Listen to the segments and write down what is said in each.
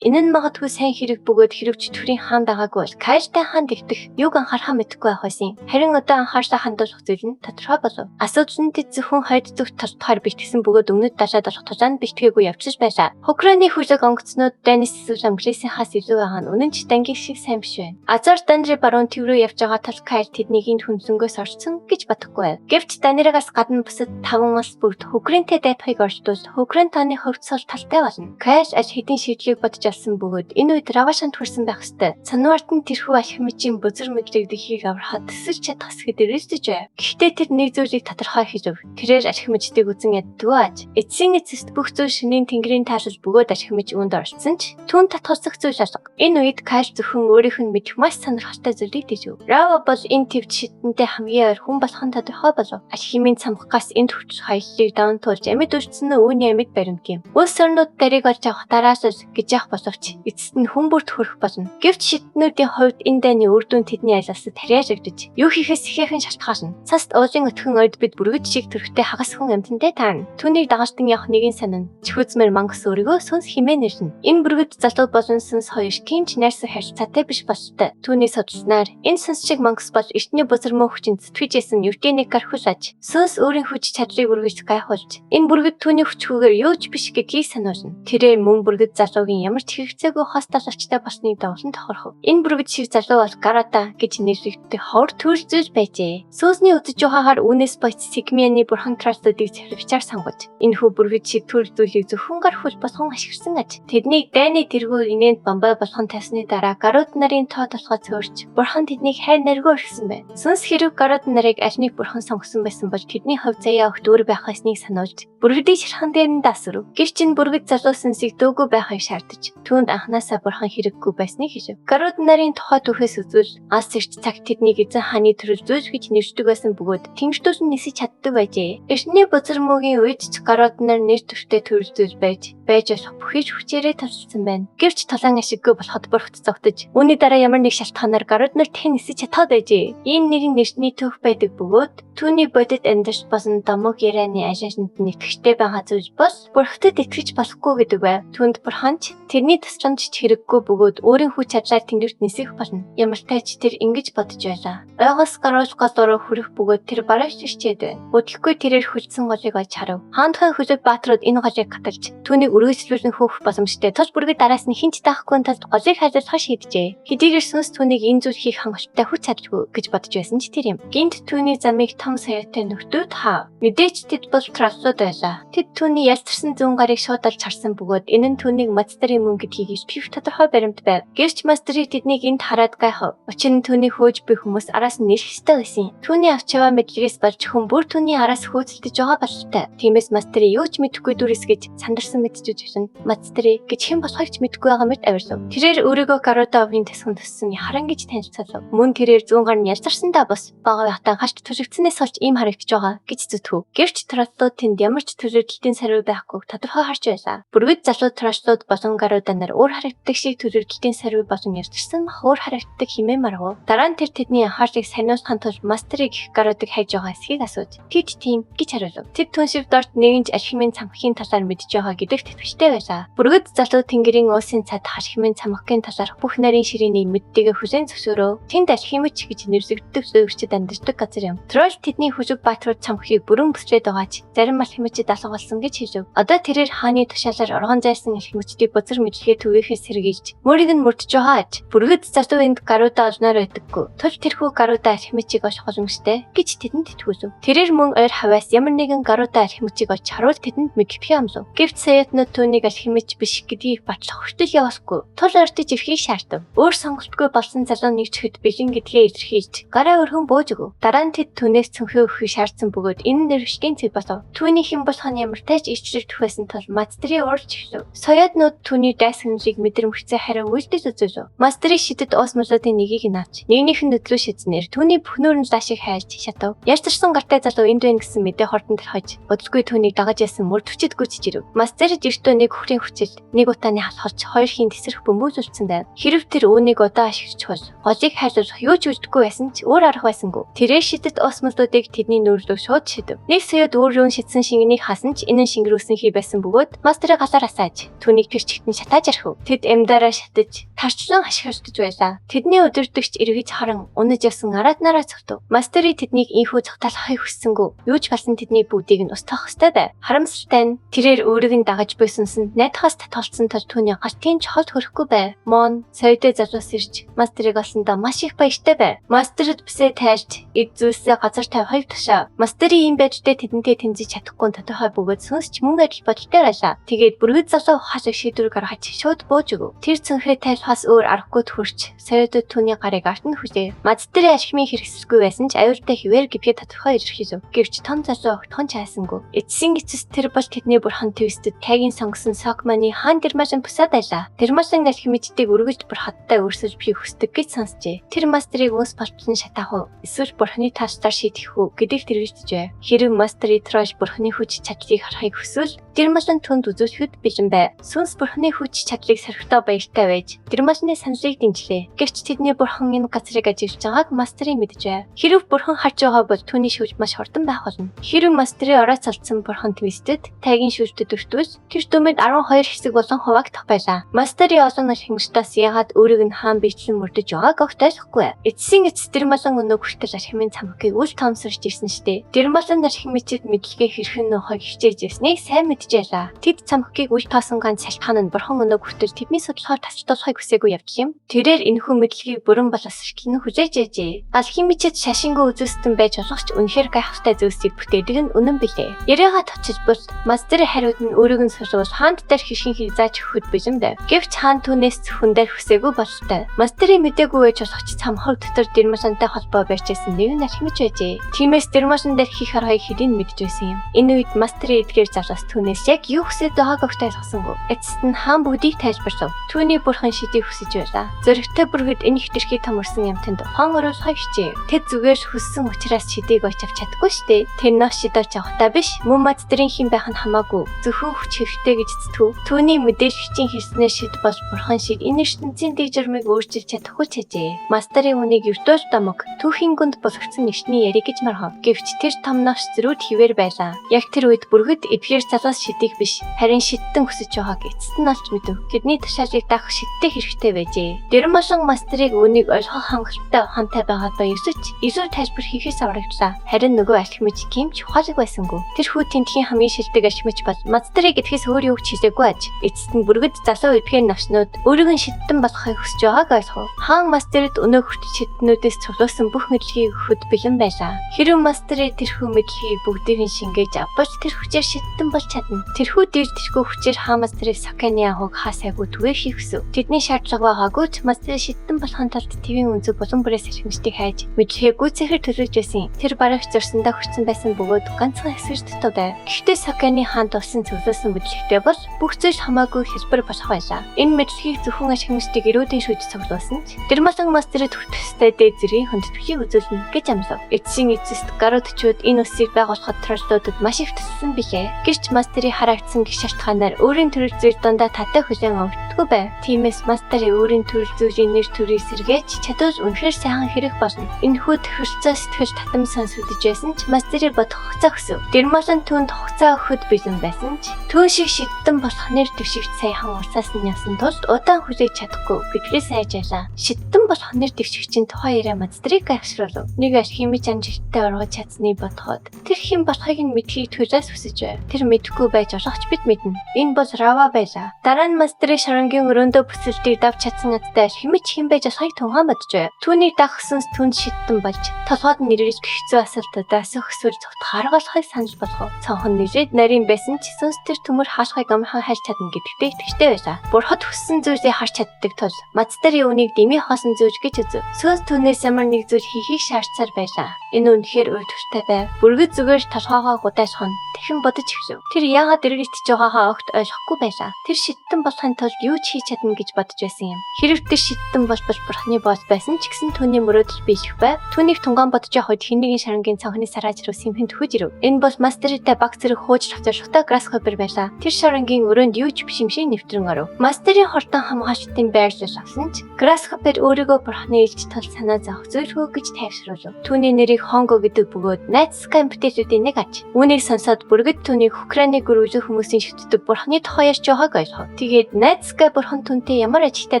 Энэ нь магадгүй сайн хэрэг бөгөөд хэрэг чөтгөрийн хаан байгаагүй бол Кайжтай хаан гэгдэх юуг анхаарахаа мэдэхгүй байх байсан. Харин одоо анхаарсаа хандуулах зүйл нь тодорхой болов. Асуудал нь тэд зөвхөн хоёр зүгт тусгаар бэлтгэсэн бөгөөд өмнөд дашаад болох тушаанд бэлтгээгүй явчихж байсан. Хокраны хүлэг онгоцнууд Данис эсвэл Амгрисийн хас илүү байгаа нь үнэн ч дангийн шиг сайн биш байна. Азар Дандри баруун төв рүү явж байгаа тул Кайж тэднийг энд хүнсэнгөөс орцсон гэж бодохгүй байв. Гэвч Данирагаас гадна бусад 5 улс бүгд Хокринтэй дайпахыг орчдуул Хокрин таны хөвцөл талтай болно. Кайж аж хэдийн шийдлийг бодож алсан бөгөөд энэ үед Равашанд хүрсэн байх ёстой. Сануарт нь тэрхүү алхимичийн бузар мэдрэгдэхийг аврахад тэсэж чадах хэсгэд ирээсэж байв. Гэхдээ тэр нэг зүйлийг тодорхой хийж өг. Тэрээр алхимичдыг үзэн яддгүй аж. Эцсийн эцэст бүх зүйл шинийн тэнгэрийн таашил бөгөөд алхимич үүнд орсон ч түүн татгалзах зүйл шалга. Энэ үед Кайж зөвхөн өөрийнх нь мэдэх маш сонирхолтой зүйлийг дэжв. Рава бол энэ твд шидэнтэй хамгийн ойр хүн болох нь тодорхой болов. Алхимийн цамхгаас энд хүч хаяллыг даван туулж амьд үрцэн нь үүний амьд баримт юм. Улс орнууд дарыг олж авах дараас гэж явах боловч эцэст нь хүн бүрт хүрэх болно. Гэвч шиднүүдийн хувьд энэ дайны үр дүн тэдний айлсад тариажигдэж юу хийхээс ихээхэн шалтгаална. Цаст уулын өтгөн ойд бид бүргэд шиг төрхтэй хагас хүн амьтантай таарна. Түүнийг дагаштан явах нэгэн санана. Чихүзмэр мангас өөрийгөө сүнс химээ нэрнэ. Энэ бүргэд залуу болон сүнс хоёр кимч найрсаг харилцаатай биш болжтой. Түүний судалснаар энэ сүнс шиг мангас бол эртний бузар мөн хүчин зүтгэжсэн ертөний гархус аж. Сүнс өөрийн хүч чадрыг үргэлж гайхуулж энэ бүргэд түүний хүчгүйгээр юуж биш гэдгийг сануулна. Тэрээр мөн бүргэд залуугийн ямар ч хэрэгцээгүй хос талчтай болсныг дагуулan тохирхов. Энэ бүргэд шиг залуу бол Гарата гэж нэрлэгддэг хор төрөлзөж байжээ. Сүнсний үзэж ухаагаар үүнээс боц Сигмианы бурхан Трастодыг цэвэрчээр сонгож энэ хүү бүргэд шиг төрөлзүүлийг зөвхөн гархуул болгон ашигласан аж. Тэднийг дайны тэргүүр инээнд бомбой болгон тавьсны дараа гарууд нарын тоо толгой цөөрч бурхан тэднийг хайр наргүй орхисон байна. Сүнс хэрэг гарууд нарыг аль нэг бурхан сонгосон байсан бол тэдний хувь заяа огт өөр байх ёсныг сануулж бүргэдийн ширхан дээр нь дасрав. Гэвч энэ бүргэд залуу сүнсийг дөөгүй байхыг шаардаж түүнд анханасаа бурхан хэрэггүй байсныг хэлв. Гарууд нарын тухай түүхээс үзвэл ас ирч цагт тэднийг эзэн хааны төрөлзөөж гэж нэршдэг байсан бөгөөд тэнгэртүүс нь нисэж чаддаг байжээ. Эртний бузар мөгийн үед ч гарууд нар нэр төрхтэй төрөлзөөж байж болох бүхий ч хүчээрээ тасалсан байна. Гэвч талан ашиггүй болоход бүрхт зогтож үүний дараа ямар нэг шалтгаанаар гарууд нар тэн нисэж чадаад байжээ. Энэ нэрийн нэршний түүх байдаг бөгөөд түүний бодит амьдарч босон домог ярианы ажиашнд нэтгэжтэй байгаа зүйл бол бүрхтэд итгэж болохгүй гэдэг байв. Түүнд бурханч тэрний тасламж хэрэггүй бөгөөд өөрийн хүч чадлаар тэнгэрт нисэх болно. Ямар тач тэр ингэж бодож байлаа. Ойгоос гаруул гол руу хүрэх бөгөөд тэр барайч хичээд байна. Өдөлгүй тэрээр хүлцэн голыг олж харав. Хаантхан хүлэг баатрууд энэ голыг каталж түүнийг үргэлжлүүлэн хөөх боломжтой. Тус бүргэд араас нь хинч таахгүй тул голыг хайлуулах шийджээ. Хэдийгээр сүнс түүнийг энэ зүйл хийх хангалттай хүч чадалгүй гэж бодож байсан ч тэр юм. Гинт түүний замыг том саяатай нөхдүүд хаав. Мэдээч тэд бол Трастод байлаа. Тэд түүний ялцарсан зүүн гарыг шууд олж харсан бөгөөд энэ нь түүнийг Мастерийн мөн гэдгийг их тодорхой баримт байв. Гэвч Мастерийг тэднийг энд хараад гайхав. Учир нь түүний хөөж буй хүмүүс араас нь нэрх ёстой байсан. Түүний авч яваа мэдлэгээс болж хүн бүр түүний араас хөөцөлдөж байгаа бололтой. Тиймээс Мастерийг юу ч мэдэхгүй дүрс гэж сандарсан мэдчихвэн Мастерийг гэж хэн болохыг ч мэдэхгүй байгаа мэт авирлав. Тэрээр өөрийгөө Гаруда овгийн тэсгэнд төссөн харан гэж танилцуулав. Мөн тэрээр зүүн гар нь ялцарсандаа бос бага байхтаа гарч төрөвцнээс олж ийм харагдаж байгаа гэж зүтгв. Гэвч Трастод тэнд ямар ч төрөлтийн сарвь байхгүй тодорхой харж байлаа. Бүргэд залуу Трастод болон Гаруда нар өөр харагддаг шиг төрөлтийн сарвь болон ялцарсан мах өөр харагддаг хэмээн маргав. Дараа нь тэр тэдний анхаарлыг сануулахын тулд Мастерийг Гаруудыг хайж байгаа эсхийг асууж "Тэд тийм" гэж хариулав. Тэд түншив дорт нэгэнж алхимын цамхгийн талаар мэдж байгаа гэдэгт итгэвчтэй байлаа. Бүргэд залуу тэнгэрийн уусын цад алхимын цамхгийн талаарх бүх нарийн ширээний мэддгээ хүлээн зөвшөөрөв. Тэнд алхимич гэж нэрлэгддэг зөвгчд амьдардаг газар юм. Тролл тэдний хүлэг баатрууд цамхгийг бүрэн бүсрээд байгаач зарим алхимичид алга болсон гэж хэлв. Одоо тэрээр хааны тушаалаар оргон зайсан алхимичдыг бузар мэдлэгээ түгээхээс сэргийлж мөрийг нь мөрдөж байгаа аж. Бүргэд залуу энд Гаруда олноор байдаггүй. Тул тэрхүү Гаруда алхимичийг олох боломжтой гэж тэдэнд итгүүлв. Тэрээр мөн ойр хаваас ямар нэгэн Гаруда алхимичийг олж харуул тэдэнд мэдхий амлав. Гэвч саяатнууд түүнийг алхимич биш гэдгийг батлах хүртэл явахгүй. Тул ойртож ирэхийг шаардав. Өөр сонголтгүй болсон залуу нэг ч хэд бэлэн гэдгээ илэрхийлж гараа өрхөн бууж өгөв. Дараа нь тэд түүнээс цөнхөө өгөхийг шаардсан бөгөөд энэ нэрвшгийн цэв болов. Түүний хэн болох нь ямар тач ичрэг төхөөсөн тул Мастерийг уурж эхлэв. Саяатнууд түүний дайсагналыг мэдрэмжцээ хариу үйлдэл үзүүлв. Мастерийг шидэд ус мулуудын нэгийг нь авч нэгнийх нь дөдлөө шидснээр түүний бүх нүүрэн лашиг хайлж шатав. Ярьцарсан гартай залуу энд байна гэсэн мэдээ хортон тархаж өдөлгүй түүнийг дагаж ясан мөр төчөд гүйцэж ирв. Мастер жиртөө нэг хүрхийн хүчил нэг утааны халхалж хоёр хийн тесрэх бөмбөглүүлсэн байв. Хэрв тэр үүнийг удаа ашиглаж хол голыг хайлуулах юу ч үздэггүй байсан ч өөр арга байсангүй. Тэрээр шидэд ус мулуудыг тэдний нүүрлөө шууд шидэв. Нэг саяд өөр юун шидсэн шингэнийг хасан ч энэ нь шингэрүүлсэн хий байсан бөгөөд Мастерыг галаар асааж түүнийг тэр чигтэн шатааж архив. Тэд эмдаараа шатаж тарчлан хашгирчдаж байлаа. Тэдний өдөртөгч эргэж харан унаж явсан араатнараа цогтов. Мастери тэднийг инхүү цогтолохыг хүссэнгүү. Юу ч галсан тэдний бүгдийг нь устгах ёстой байв. Харамсалтай нь тэрээр өөрийг нь дагаж байсансан найдахаас татгалцсан тул түүний гартын чохолд хөрөхгүй байв. Мон соёдоо залуус ирж мастерыг олсондоо маш их баяртай байв. Мастерд бисээ тайлж эд зүйлсээ газар тавихыг тушаав. Мастери ийм байжтэй тэдэнтэй тэнцэж чадахгүй тодорхой бөгөөд сүнсч мөн адил бодолтой байлаа. Тэгээд бүргэд залуу ухаасыг шийдвэр гаргаж шууд бууж өгөв. Тэр цүнхээ тайлбахаас өөр аргагүй төрч соёдод түүний гарыг арт нь хүлээ. Мастерийн ашигмын хэрэгсэлгүй байсан ч аюултай хിവэр гэвээ тодорхой илэрхийлв. Гэвч том залуу огтхон чайсангүй. Эцсийн эцэс тэр бол тэдний бурхан твистэд тайгийн сонгосон Сокманы хаан Дэрмашин бусаад байлаа. Дэрмашин алхимичдыг өргөж бүр хаттай өрсөж би хүсдэг гэж сонсчээ. Тэр мастерыг өнс болчихсон шатаах уу? Эсвэл бурханы таастаар шийдэх үү гэдэгт тэрэгдэж байв. Хэрэг мастери трош бурханы хүч чадлыг харахыг хүсвэл Дэрмашин түнд үзүүлэхэд бэлэн байв. Сүнс бурханы хүч чадлыг сорхитоо баяртай байж Дэрмашины саналыг дэмжлээ. Гэвч тэдний бурхан энэ газрыг ажиглаж байгааг мастери мэдэж байв. Хэрэг бурхан харж байгаа бол түүний шүүж маш хурдан байх болно. Хэрэг мастери ороод салцсан бурхан твистэд тайгийн шүүжтэд өртвөл тэр дүмэд 12 хэсэг болон хуваагдах байлаа. Мастери олон алхимчдаас яагаад өөрийг нь хаан бичлэн мөрдөж байгааг огт ойлгохгүй. Эцсийн эцэс Дэрмашин өнөө хүртэл алхимын цамхгийг үл тоомсорч ирсэн штэ. Дэрмашин алхимчид мэдлэгээ хэрхэн нөхөг хичээж ирснийг сайн мэдж байлаа. Тэд цамхгийг үл тоосон ганц шалтгаан нь бурхан өнөө хүртэл тэдний судалгаар тасчлуулахыг хүсээгүй явж юм. Тэрээр энэхүү мэдлэгийг бүрэн боловсруулахыг хүлээж ажээ. Алхимичид шашингүй үзүүлсэн байж болох ч үнэхээр гайхалтай зүйлсийг бүтээдэг нь үнэн билээ. Яриагаа тавчиж бол мастер хариуд нь өөрийг нь сурвал хаанд дээр хэрхэн хийг зааж өгөхөд бэлэн байв. Гэвч хаан түүнээс зөвхөн дээр хүсээгүй бололтой. Мастерийн мэдээгүй байж болох ч цамхаг дотор Дэрмашинтай холбоо барьжсэн нэг нь алхимич байжээ. Тиймээс Дэрмашин дээр хийх аргыг хэрийг мэдж байсан юм. Энэ үед мастерийн эдгээр залуус түүнээс яг юу хүсэж байгааг огт ойлгосонгүй. Эцэст нь хаан бүгдийг тайлбарлав. Түүний бурхан шидийг хүсэж байлаа. Зөрөгтэй бүргэд энэ хитрхий томорсон юмтанд ухаан оруулахыг хичээв. Тэд зүгээр хүссэн учраас шидийг олж авч чадахгүй штэ. Тэр нөө шидэж авахтаа биш. Мөн мастерийн хин байх нь хамаагүй. Зөвхөн хүч хэрэгтэй гэж зүтгв. Түүний мэдээлэгчийн хэлснээр шид бол бурхан шид энэ ертөнцийн дэг журмыг өөрчилж чадахгүй ч хэжээ. Мастерийн үнийг ертөөл домог түүхийн гүнд болгоцсон нэгшний яриг гэж мархав. Гэвч тэр том нош зөрүүд хിവэр байлаа. Яг тэр үед бүргэд эдгээр залуус шидийг биш харин шидтэн хүсэж байгааг эцэст нь олж мэдэв. Тэдний тушаалыг даах шидтэй хэрэгтэй байжээ. Дэрмашин мастерыг үнийг ойлгох хангалттай ухаантай байгаадаа ёсож илүү тайлбар хийхээс аврагдлаа. Харин нөгөө алхимич кимч ухаалаг байсангүй. Тэр хүү тентхийн хамгийн шилдэг алхимич бол мастерыг эдгээс өөр юу ч хийлээгүй аж. Эцэст нь бүргэд залуу эдгээр навчнууд өөрийг нь шидтэн болохыг хүсэж байгааг ойлгов. Хаан мастерд өнөө хүртэл шидтнүүдээс цуглуулсан бүх мэдлэгийг өгөхөд бэлэн байлаа. Хэрэв мастерыг тэрхүү мэдлэгийг бүгдийг нь шингээж авбал тэр хүчээр шидтэн болж чадна. Тэрхүү дэрдэрхүү хүчээр хаан мастерыг Соканы ахуйг хаасайгүй түгээ хийх хүсв. Тэдний шаардлага байгаагүй ч мастер шидтэн болохын тулд твийн үнцэг болон бүрээс алхимчдыг хайж мэдлэгээ гүйцэхээр төлөвлөж байсан. Тэр бараг зурсандаа хүрсэн байсан бөгөөд ганцхан хэсгэж дутуу байв. Гэхдээ Соканы хаанд болсон цуглуулсан мэдлэгтэй бол бүх зүйл хамаагүй хэлбэр болох байлаа. Энэ мэдлэгийг зөвхөн алхимчдыг эрүүдийн шүүж цуглуулсан ч Дэрмашин мастерд хүртэхтэй дээд зэргийн хүндэтгэхийг үзүүлнэ гэж амлав. Эцсийн эцэст гаруудчууд энэ үсийг байгуулахад троллуудад маш их төссөн билээ. Гэрч мастерыг харагдсан гэх шалтгаанаар өөрийн төрөл зүйл дондаа татай хүлээн авдаггүй байв. Тиймээс мастерын өөрийн төрөл зүйлийн нэр төрийг сэргээж чадвал үнэхээр сайхан хэрэг болно. Энэхүү тохиролцоо сэтгэл татам сонсогдож байсан ч мастерыг бодох хугацаа өсөв. Дэрмашин түүнд хугацаа өгөхөд бэлэн байсан ч түүн шиг шидтэн болох нэр дэвшигт сайхан урсаас нь явсан тулд удаан хүлээж чадахгүй гэдгээс айж байлаа. Шидтэн болох нэр дэвшигчийн тухай яриа мастерыг гайхшруулв. Нэг алхимич амжилттай оргож чадсны бодоход тэр хэн болохыг нь мэдхийг төлөөс хүсэж байв. Тэр мэдэхгүй байж болох ч бид мэднэ. Энэ бол Рава байлаа. Дараа нь мастерын шарангийн өрөөндөө бүсэлтийг давж чадсан аттай алхимич хэн байж болохыг тунгаан бодож байв. Түүнийг дагах сүнс түнд шидтэн болж толгойд нь нэрэж хэцүү асуултуудаас өсвөл зүгт харгалахыг санал болгов. Цонхон нэрээд нарийн байсан ч сүнс тэр төмөр хаашхайг амархан хайж чадна гэдэгтээ итгэжтэй байлаа. Бурхад хүссэн зүйлсийг харж чаддаг тул мастерын үнийг дэмий хоосон зүйл гэж үзв. Сүнс түүнээс ямар нэг зүйл хийхийг шаардсаар байлаа. Энэ үнэхээр уйлдвартай байв. Бүргэд зүгээр толгоогоо гудайж хон дахин бодож эхлэв. Тэр яагаад эргэж байгаагаа огт ойлгохгүй байлаа. Тэр шидтэн болохын тулд юу ч хийж чадна гэж бодож байсан юм. Хэрэг тэр шидтэн болбол бурхны боос байсан ч гэсэн түүний мөрөөдөл биелэх байв. Түүнийг тунгаан бодож явах үед хэн нэгэн шарангийн цанхны сарааж руу сэмхэн төхөж ирэв. Энэ бол мастертай баг зэрэг хууж тавцархтай Grasshopper байлаа. Тэр шарангийн өрөөнд юу ч биш юм шиг нэвтрэн оров. Мастерын хортон хамгаалалтын байрлал авсан ч Grasshopper өөрийгөө бурхны элч тул санаа зовх зүйлгүй гэж тайвшруулв. Түүний нэрийг түүнийг Хонго гэдэг бөгөөд найзсгай эмэгтэйчүүдийн нэг аж. Үүнийг сонсоод бүргэд түүнийг Украиныг гөрүүлэх хүмүүсийн шүтдэг бурхны тухай ярьж байгааг ойлгов. Тэгээд найзсгай бурхан түүнтэй ямар ажилтай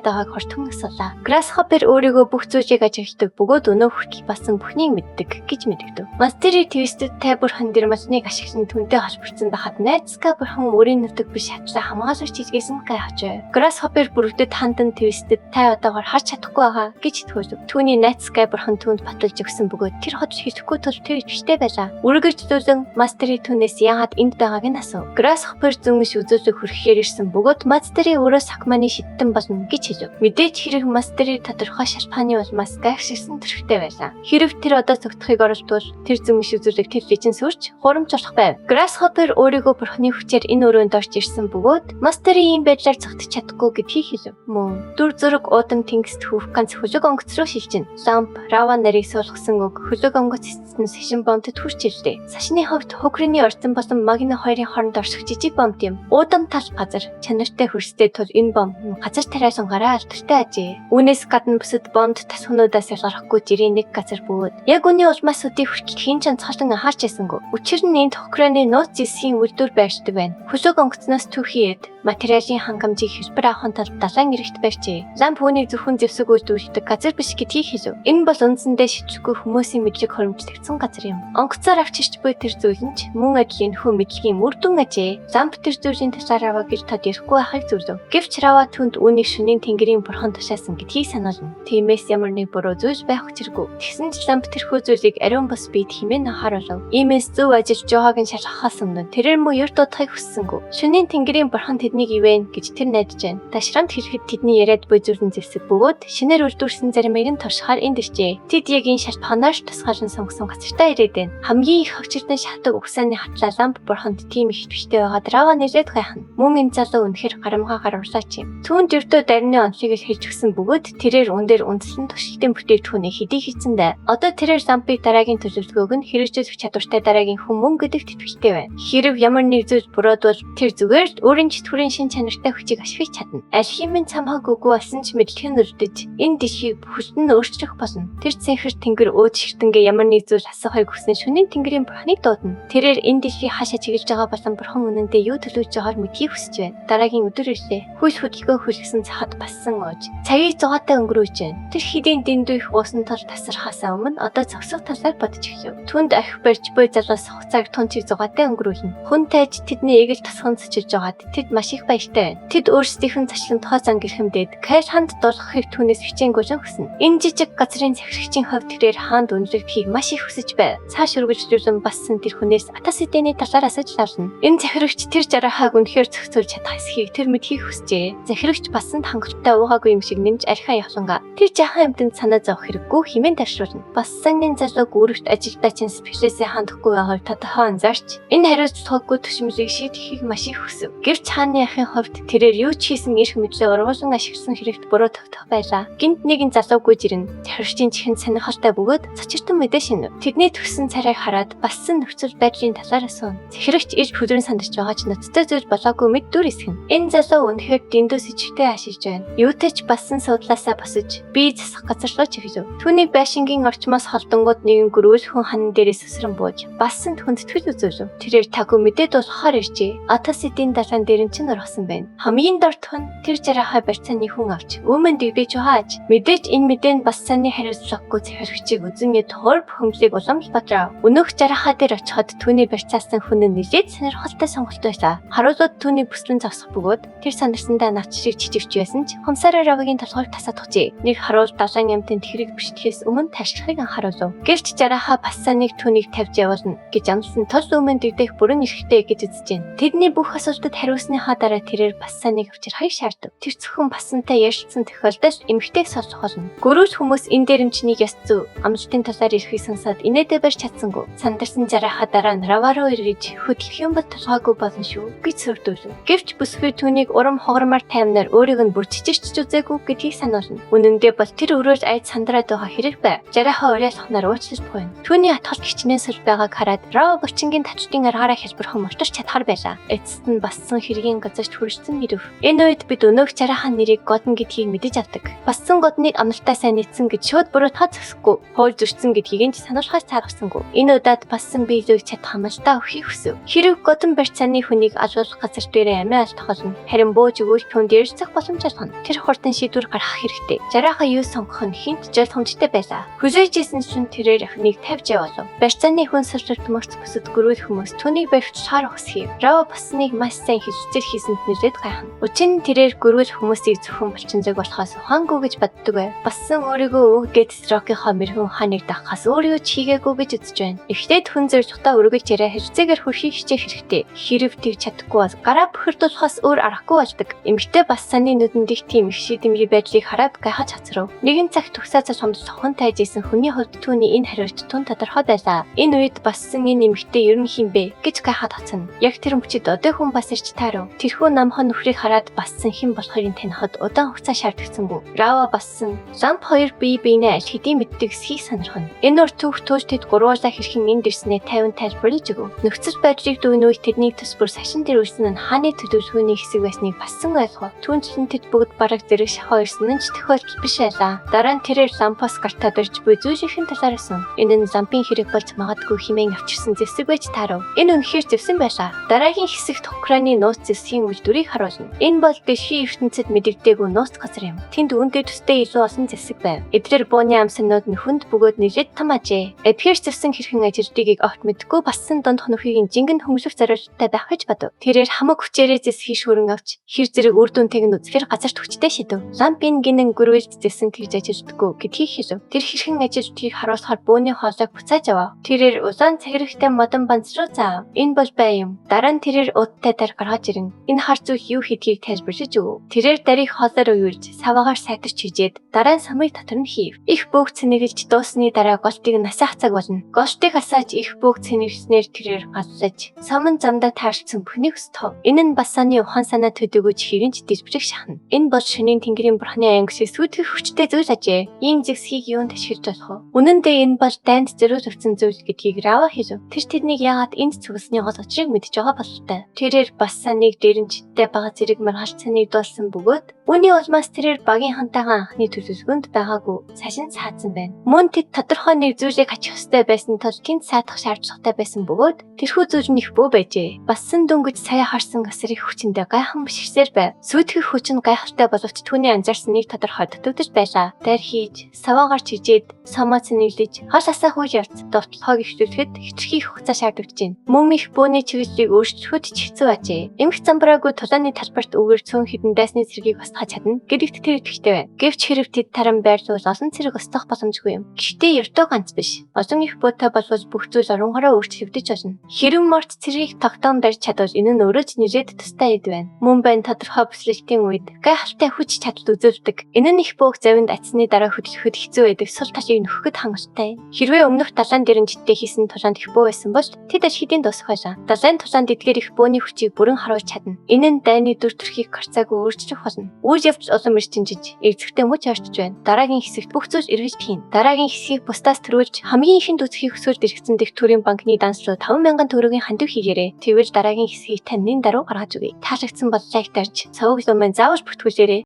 байгааг хортон асуулаа. Grasshopper өөрийгөө бүх зүйлийг ажигладаг бөгөөд өнөө хүртэл басан бүхнийг мэддэг гэж мэдэгдэв. Master-ийн Twisted тай бурхан дэрмасныг ашиглан түүнтэй холбогдсон байхад найзсгай бурхан өөрийн нутаг биш хатсаа хамгаалж чийгсэн гайхажээ. Grasshopper бүрдээд хандан Twisted тай одоогоор харж чадахгүй байгаа гэж итгүүлв. Түүний найзсгай бурхан түүнд баталж өгсөн бөгөөд тэр хот хийхгүй тул тэр ичтэй байлаа. Үргэлж зүүзэн Master-ийн түүнээс яагаад энд байгааг нь асуув. Grasshopper зөмөш үзүүлэг хүрхээр ирсэн бөгөөд Master-ийн өөрөө сакманы шидтэн болно гэж хэлв. Мэдээж хэрэг Master-ийн тодорхой шалтгааны улмаас гайхшигсан төрхтэй байлаа. Хэрэг тэр одоо цогтхыг оролдвол тэр зөмөш үзүүлэг тэр лижин сүрч хурамч болох байв. Grasshopper өөрийгөө бурхны хүчээр энэ өрөөнд орж ирсэн бөгөөд Master-ийн ийм байдлаар цогтж чадахгүй гэдгийг хэлв. Мөн дүр зураг уудам тэнгист хөвөх ганц хөлөг онгоц руу шилжин. Lamp Rava нарыг суулгасан үг хөлөг онгоц эцэст нь Session Bomb-д хүрч ирлээ. Сашны хувьд Хокрины орцон болон Magna хоёрын хооронд орших жижиг бомб юм. Уудам тал газар чанартай хөрстэй тул энэ бомб газар тариа сунгараа алдартай ажээ. Үүнээс гадна бусад бомбд тасхнуудаас ялгарахгүй жирийн нэг газар бөгөөд яг үүний улмаас өдий хүртэл хэн ч онцгойлон анхаарч байсангүй. Учир нь энд Хокрины нууц зэсгийн үйлдвэр байршдаг байна. Хөлөг онгоцноос түүхийд материалын хангамжийг хэлбэр авахын тулд далайн эрэгт барьжээ. Lamp үүнийг зөвхөн зэвсэг үйлдвэрлэдэг газар биш гэдгийг хэлв. Энэ бол үндсэндээ шидэхгүй хүмүүсийн мэдлэг хоримтлагдсан газар юм. Онгоцоор авч ирч буй тэр зүйл нь мөн адилын нөхөө мэдлэгийн үр дүн ажээ. Lamp тэр зүйлийн талаар аваа гэж тод ярихгүй байхыг зөвлөв. Гэвч Rava түнд үүнийг шөнийн тэнгэрийн бурхан тушаасан гэдгийг сануулна. Тиймээс ямар нэг буруу зүйл байх учиргүй. Тэгсэн ч Lamp тэрхүү зүйлийг ариун бус биед хэмээн анхааруулв. Иймээс зөв ажиллаж байгааг нь шалгахаас өмнө тэрээр муу ёр дуудахыг хүссэнгүй. Шөнийн тэнгэрийн бурхан тэднийг ивэн гэж тэр найдаж байна. Ташрамт хэлэхэд тэдний яриад буй зүрхэн зэвсэг бөгөөд шинээр үлдүүлсэн заримыг нь туршихаар энд иржээ. Тэд яг энэ шалтгаанаар тусгаалan сонгосон газартаа ирээд байна. Хамгийн их хавчирдан шатаг угсааны хатлаа Lamp бурханд тийм их төвчтэй байгаад Rava нэрээд гайхна. Мөн энэ залуу үнэхээр гарамгаагаар урсаач юм. Түүнд өртөө дарины онцлог хэлж өгсөн бөгөөд тэрээр өндөр үндэслэн туршилтын бүтээгдэхүүнийг хэдий хийсэн дээ. Одоо тэрээр Lamp-ыг дараагийн төлөвлөгөөг нь хэрэгжүүлэх чадвартай дараагийн хүн мөн гэдэгт итгэвчтэй байна. Хэрв ямар нэг зүйл буруудвал тэр зүгээр өөрийн чөтгөрийн шин чанартай хүчийг ашиглаж чадна. Аль хэмээн цамхаг үгүй болсон ч мэдлэгийн өрдөж энэ дэлхийг бүхэлдэн өөрчлөх болно. Тэр цэнхэр тэнгэр өөд ширтэнгээ ямар нэг зүйл асуухыг хүсэн шөнийн тэнгэрийн бурхныг дуудана. Тэрээр энэ дэлхийг хаашаа чиглэж байгаа болон бурхан үнэндээ юу төлөвлөж байгааг мэдхийг хүсэж байна. Дараагийн өдөр ирлээ. Хүйс хөдөлгөөн хүлгэсэн цахад бассан ууж. Цагийг зугаатай өнгөрөөж байна. Тэр хэдийн дэндүү их уусан тал тасархаасаа өмнө одоо зогсох талаар бодож эхлэв. Түнд ахих барьж буй залуус хугацааг тунчиг зугаатай өнгөрүүлнэ. Хүн тайж тэдний эгэл тасхан цочилж байгаад тэд маш их баяртай байна. Тэд өөрсдийнх нь цашлан тоо зан гэрхэмдээд Кайр ханд дуулахыг түүнээс хичээнгүйлэн хүснэ. Энэ жижиг газрын захирагчийн хувьд тэрээр хаанд үнэлэгдэхийг маш их хүсэж байв. Цааш үргэлжлүүлэн бассан тэр хүнээс атас эдэний талаар асууж лавлна. Энэ захирагч тэр жарахааг үнэхээр зохицуулж чадах эсхийг тэр мэдхийг хүсжээ. Захирагч басанд хангалттай уугаагүй юм шиг нэмж архиан явланга. Тэр жаахан амтнд санаа зовох хэрэггүй хэмээн ташруулна. Бассангийн залууг өөрөвт ажилдаа чин специалистээ хандахгүй байгааг тодорхой анзаарч энэ хариуцлагагүй төшмөлийг шийдэхийг маш их хүсв. Гэвч хааны ахын хувьд тэрээр юу ч хийсэн эрх мэдлээ ургуулсан ашигласан хэрэгт буруу тогтох байлаа. Гинт нэгэн залуугүй жирэн захирагчийн чихэнд сонирхолтой бөгөөд цочиртон мэдээ шинэ. Тэдний төгсөн царайг хараад бассан нөхцөл байдлын талаар асуув. Захирагч иж бүдрэн сандарч байгаа ч ноцтой зүйл болоогүй мэд дүр эсгэн. Энэ залуу үнэхээр дэндүү сэжигтэй ашиглаж байна. Юутай ч бассан суудлаасаа босож бие засах газар руу чиглэв. Түүнийг байшингийн орчмоос холдонгууд нэгэн гөрүүл хүн хан дээрээс өсрөн бууж бассан түнд тэтгэл үзүүлв. Тэрээр тагүй мэдээд болохоор иржээ. Атас эдийн далайн дээр нь ч ургасан байна. Хамгийн дордох нь тэр жарахаа барьцааны хүн авч өмнө дэгдэж хааж. Мэдээж энэ мэдээнд бас саний хариуцлагагүй захирагчийг үзэн тохор бөхөмлийг улам батрав. Өнөөх жарахаа дээр очиход түүний барьцаасан хүн нь нэлээд сонирхолтой сонголт байлаа. Харуулууд түүний бүслэн зогсох бөгөөд тэр сандарсандаа навч шиг чичивч байсан ч хумсараар Равагийн толгойг тасаадахжээ. Нэг харуул далайн амтнд хэрэг биштгэхээс өмнө ташрахыг анхааруулв. Гэвч жарахаа бас санийг түүнийг тавьж явуулна гэж амлсан тул өмнө дэгдэх бүрэн эрэхтэй гэж үзэж байна. Тэдний бүх асуултад хариулсныхаа дараа тэрээр бас санийг авчирхийг шаардав. Тэр зөвхөн бассантай ярьсан тохиолдолд эмгтэйг сонсох болно. Гөрөөс хүмүүс энэ дээрэмчнийг ёс зүй амжилтын талаар ирэхийг сонсоод инээдээ барьж чадсангүй. Сандарсан жарахаа дараа нь Rava руу ирж хөдөлгөх юм бол толгойгүй болно шүү гэж сүрдүүлв. Гэвч бүсгүй түүнийг урам хугармаар таймнаар өөрийг нь бүр чичирч үзээгүй гэдгийг сануулна. Үнэндээ Гэхдээ бол тэр өрөөж айд сандраад байгаа хэрэг бай. Жарахаа уриалхнаар уучлаж буйна. Түүний атгалт гिचнээс сул байгааг хараад Рао бочингийн тачдын аргаараа хэлбэрхэн мултарч чадхаар байлаа. Эцэст нь бассан хэргийн газарт хүрсэн ирэв. Энэ үед бид өнөөх жарахаа нэрийг Годн гэдгийг мэдэж авдаг. Бассан Годныг амнартаа сайн нийцсэн гэж шууд буруутгаж зөсөхгүй. Хууль зөрчсөн гэдгийг нь сануулхаж таарсангүй. Энэ удаад бассан биелүүг чадах амлалтаа өхийг хүсв. Хэрэг Годн барьцааны хүнийг ажуулах газар дээрээ амиа алдахолно. Харин бууж өгвөл түн дээрсэх боломж олгоно. Тэр хурдан шийдвэр гаргах хэрэгтэй. Жарахаа юу сонгох нь хинт жолхомжтой байлаа. Хүзээжсэн шин тэрээр өхнийг тавьж явуулав. Барьцааны хүн сэрчилт мөрц бүсэд гөрүүл хүмүүс түүнийг барьж шаар ухсхийв. Рао басныг маш сайн хилжил хийсэнд нэрэд гайхна. Учир нь тэрээр гөрүүл хүмүүсийг зөвхөн булчинзэг болохоос ухаангүй гэж боддог байв. Бассан өөрийгөө өггээд Рокийнхоо мэрхэн ханыг дахахаас өөрийгөө чийгээгүй гэж үзэж байна. Эхлээд хүн зоригтой өргөж яриа хэрцээгээр хөрхийг хичээх хэрэгтэй. Хэрэг тийг чадахгүй бас гараа бохирдуулахаас өөр аргагүй болдог. Эмэгтэй Бассаны нүдэнд их тийм их шийдэмгий байдлыг хараад гайхаж хацрав. Нэгэн цагт төгсөөс сомд сохон тайж исэн хүний хувьд түүний энэ хариулт тун тодорхой байлаа. Энэ үед Бассан энэ эмэгтэй ер нь хинбэ гэж гайхаад хацна. Яг тэр мөчид одоо хүн бас ирч таарав. Тэрхүү намхан нүхрийг хараад Бассан хэн болохыг танихад удаан хугацаа шаардлагасангүй. Рао Бассан Ламп хоёр бие биенээ аль хэдийн мэддэг эсхийг сонирхно. Энэ урт түүх төөж тэд гурвуулаа хэрхэн энд ирснээ 50 тайлбарлаж өгөв. Нөхцөл байдлыг дүүн үед тэдний төс бүр сашин дээр үрсэн нь хааны төдөлгөөний хэсэг байсныг Бассан ойлгов. Түүнчлэн тэд бүгд бараг зэрэг шахаа ирсэн нь ч тохиолдол биш байлаа. Дараа нь тэрээр лампас гартаа барьж буй зүүжийнхэн талаарсан. Энэ нь лампын хэрэг болж магадгүй хэмээн авчирсан зэвсэг байж таарав. Энэ үнэхээр зэвсэн байлаа. Дараагийн хэсэгт Украины нууц зэвсгийн үйлдвэрийг харуулна. Энэ бол дэлхийн ертөнцид мэдэгдээгүй нууц газар юм. Тэнд үүнтэй төстэй илүү олон зэвсэг байв. Эдгээр бууны амсанууд нөхөнд бөгөөд нэлээд том ажээ. Эдгээр зэвсэн хэрхэн ажилтгийг огт мэдгүй Бассан донд хонохыг жингэн хөнгөлөх зорилттой байх гэж бодов. Тэрээр хамаг хүчээрээ зэвсгийг шүрэн авч хэр зэрэг үр дүнтэйг нь үзэхээр газарт хүчтэй шидэв. Лампын гинэн гөрвөлж зэвсэн тэгж ажилтдаггүй гэдгийг хэлв. Тэр хэрхэн ажилтгийг харуулахаар бөөний хоолойг буцааж авав. Тэрээр улаан цагирагтай модон банц руу заав. Энэ бол бай юм. Дараа нь тэрээр удтай дар гаргаж ирэн. Энэ хар зүг юу хийдгийг тайлбарлаж өгөв. Тэрээр дарыг хоолоор уйлж саваагаар сайтарч хижээд дараа нь самыг татвар нь хийв. Их бөөгт цэнэглэж дуусны дараа голтыг насаах цаг болно. Голтыг асааж их бөөгт цэнэглэснээр тэрээр галлаж саман замдаа таарсан бүхнийг өстөв. Энэ нь Бассаны ухаан санаа төдийгүй хэрэнч дэлбэрэх шахна. Энэ бол шөнийн тэнгэрийн бурхны ангис сүйтгэх хүчтэй зүйл ажээ. Ийм зэвсгийг юунд ашиглаж болох вэ? Үнэн дээр энэ бол дайнд зөрүү төвцөн зүйл гэдгийг Рао хэлв. Тэр тэднийг яагаад энд зүгсний гол учрыг мэдж байгаа бололтой. Тэрээр Бассаныг дээрэмчтэй бага зэрэг маргааш цаныг дуулсан бөгөөд үүний улмаас тэрээр багийн хантайгаа анхны төлөвлөгөөнд байгаагүй цашин саадсан байна. Мөн тэд тодорхой нэг зүйлийг хачих ёстой байсан тул тэнд саадах шаардлагатай байсан бөгөөд тэрхүү зүйл нь их бөө байжээ. Бассан дөнгөж сая харсан гасрыг хүчиндээ гайхан бишгсээр байв. Сүйтгэх хүч нь гайхалтай боловч түүний анзаарсан нэг тодорхой дутагдаж байлаа. Дайр хийж, саваагаар чижээд, самаа цэнэглэж, хаш асаа хүйж явц довтлохыг ихлүүлэхэд хэтэрхий хугацаа шаардлагаж байна. Мөн их бөөний чиглэлийг өөрчлөхөд ч хэцүү ажээ. Эмх замбраагүй тулааны талбарт үгээр цөөн хідэн дайсны цэргийг устгах чадна гэдэгт тэр итгэвтэй байна. Гэвч хэрэг тэд таран байрлуул олон цэрэг устгах боломжгүй юм. Гэхдээ ердөө ганц биш. Олон их буутай болвол бүх зүйл оронгороо өөрчлөгдөж болно. Хэрэв морт цэргийг тогтоон барьж чадвал энэ нь өөрөө ч нэлээд тустай эд байна. Мөн байн тодорхой бүслэлтийн үед гайхалтай хүч чадал үзүүлдэг. Энэ нь их бөөг завинд атсны дараа хөдлөхөд хэцүү байдаг сул талыг нөхөхөд хангалттай. Хэрвээ өмнөх далайн дээр життэй хийсэн тулаанд их бөө байсан бол тэд аж хэдийн дуусах байлаа. Далайн тулаанд эдгээр их бөөний хүчийг бүрэн харуулж чадна. Энэ нь дайны дүр төрхийг гарцаагүй өөрчлөх болно. Үйл явц улам эрчимжиж, эрзэгтэй мөч орчиж байна. Дараагийн хэсэгт бүх зүйл эргэж хийн. Дараагийн хэсгийг бусдаас төрүүлж хамгийн ихэнд үзэхийг хүсэж иргэсэн дэх төрийн банкны данс руу 5,000 төгрөгийн хандив хийгээрэй. Тэгвэл дараагийн хэсгийг таны даруй гаргаж өгье. Таалагдсан бол лайк дарж, цавууг лумын заавал бүртгүүлээрэй.